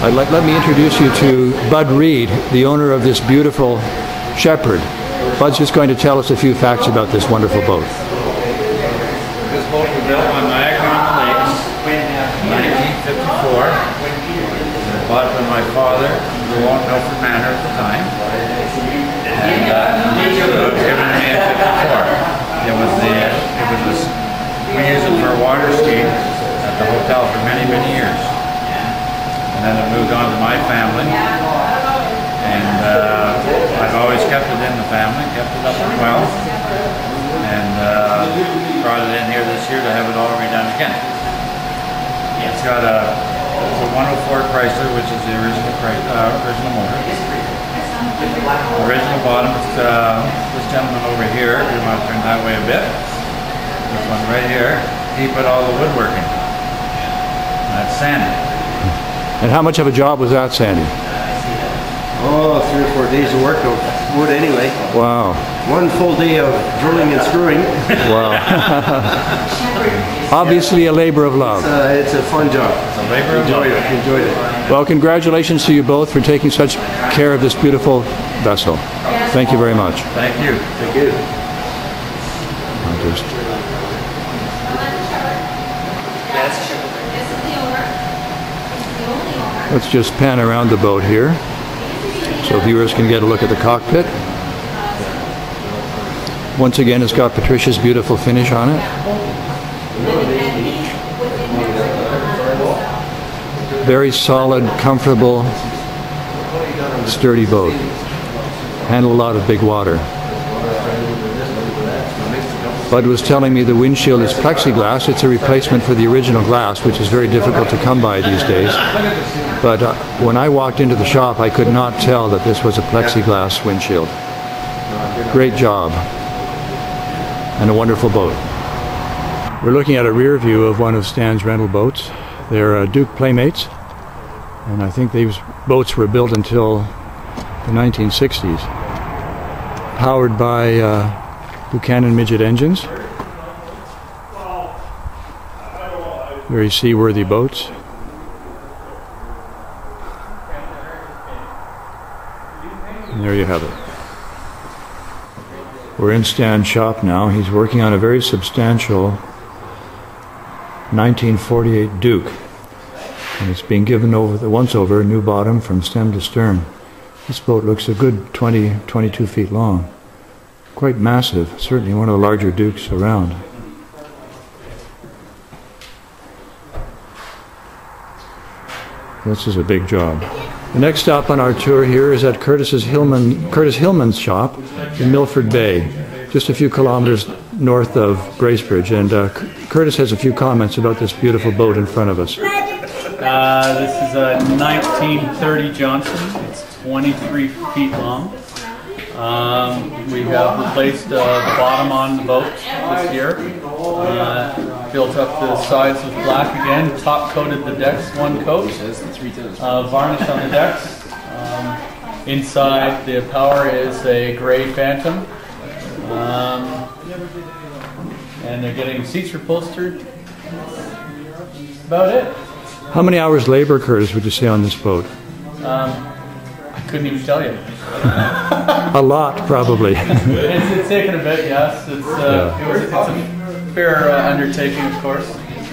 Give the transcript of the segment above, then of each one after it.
Let me introduce you to Bud Reed, the owner of this beautiful Shepherd. Bud's just going to tell us a few facts about this wonderful boat. This boat was built on Niagara-on-the-Lakes in 1954. Bought by my father, who owned Milford Manor at the time. And it was given to me in 54. We used it for a water ski at the hotel for many, many years. And then it moved on to my family. And I've always kept it in the family, kept it up well. And brought it in here this year to have it all redone again. It's got a 104 Chrysler, which is the original motor. The original bottom is this gentleman over here. You want to turn that way a bit. This one right here, he put all the woodworking. That's Sandy. And how much of a job was that, Sandy? Oh, 3 or 4 days of work of wood anyway. Wow. 1 full day of drilling and screwing. Wow. Obviously a labor of love. It's a fun job. It's a labor of love. Enjoyed it. Well, congratulations to you both for taking such care of this beautiful vessel. Thank you very much. Thank you. Thank you. Let's just pan around the boat here so viewers can get a look at the cockpit. Once again, it's got Patricia's beautiful finish on it. Very solid, comfortable, sturdy boat. Handle a lot of big water. Bud was telling me the windshield is plexiglass. It's a replacement for the original glass, which is very difficult to come by these days. But when I walked into the shop, I could not tell that this was a plexiglass windshield. Great job. And a wonderful boat. We're looking at a rear view of one of Stan's rental boats. They're Duke Playmates. And I think these boats were built until the 1960s. Powered by Buchanan midget engines. Very seaworthy boats. And there you have it. We're in Stan's shop now. He's working on a very substantial 1948 Duke. And it's being given over the once-over a new bottom from stem to stern. This boat looks a good 22 feet long. Quite massive, certainly one of the larger Dukes around. This is a big job. The next stop on our tour here is at Curtis Hillman's shop in Milford Bay, just a few kilometers north of Bracebridge. And Curtis has a few comments about this beautiful boat in front of us. This is a 1930 Johnson. It's 23 feet long. We have replaced the bottom on the boat this year. Built up the sides with black again. Top coated the decks 1 coat. Varnished on the decks. Inside the power is a gray Phantom. And they're getting seats upholstered. That's about it. How many hours labor, Curtis, would you say on this boat? I couldn't even tell you. A lot, probably. It's taken a bit, yes. It's a fair undertaking, of course.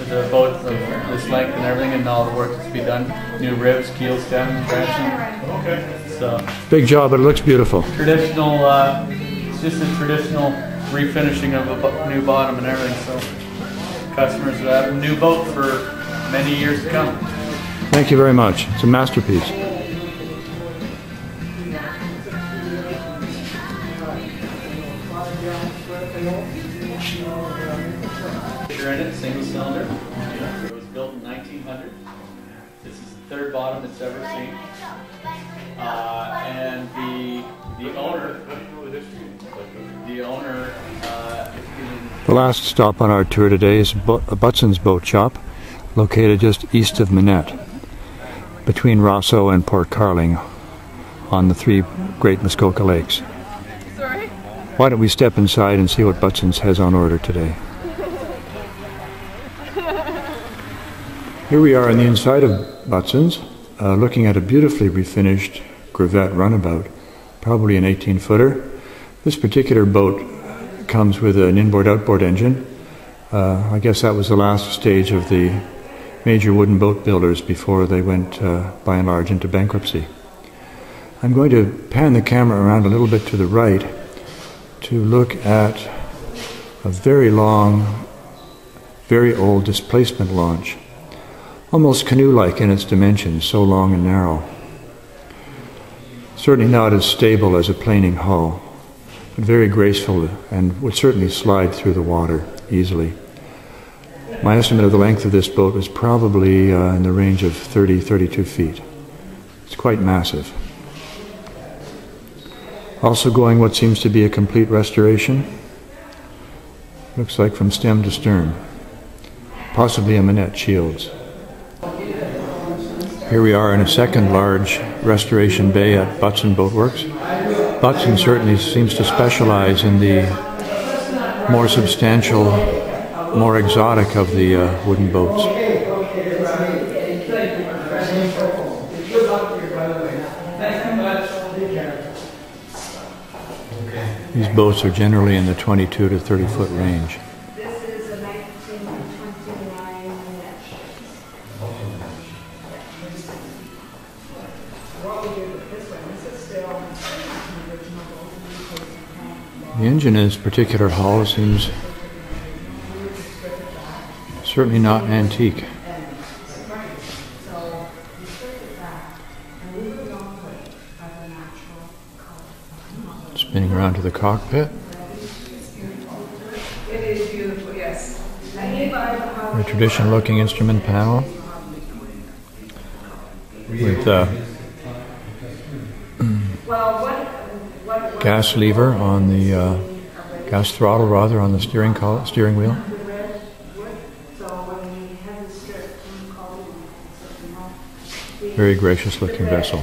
There's a boat of this length and everything, and all the work that's to be done. New ribs, keel, stem, transom. So big job, but it looks beautiful. Traditional, it's just a traditional refinishing of a new bottom and everything. So customers will have a new boat for many years to come. Thank you very much. It's a masterpiece. In it, single cylinder. It was built in 1900. This is the 3rd bottom it's ever seen. And the owner. The last stop on our tour today is Butson's Boat Shop, located just east of Minette, between Rosso and Port Carling, on the 3 Great Muskoka Lakes. Sorry? Why don't we step inside and see what Butson's has on order today? Here we are on the inside of Butson's. looking at a beautifully refinished Gravette runabout, probably an 18-footer. This particular boat comes with an inboard-outboard engine. I guess that was the last stage of the major wooden boat builders before they went, by and large, into bankruptcy. I'm going to pan the camera around a little bit to the right to look at a very long, very old displacement launch, almost canoe-like in its dimensions, so long and narrow. Certainly not as stable as a planing hull, but very graceful and would certainly slide through the water easily. My estimate of the length of this boat was probably in the range of 32 feet. It's quite massive. Also going what seems to be a complete restoration. Looks like from stem to stern. Possibly a Minette Shields. Here we are in a second large restoration bay at Butson Boatworks. Butson certainly seems to specialize in the more substantial, more exotic of the wooden boats. These boats are generally in the 22 to 30 foot range. This is a 1929 Minette. What we did with this one, this is still an original boat. The engine in this particular hull seems certainly not antique. Spinning around to the cockpit. It is beautiful, yes. A traditional-looking instrument panel with gas lever on the gas throttle rather on the steering wheel. Very gracious-looking vessel.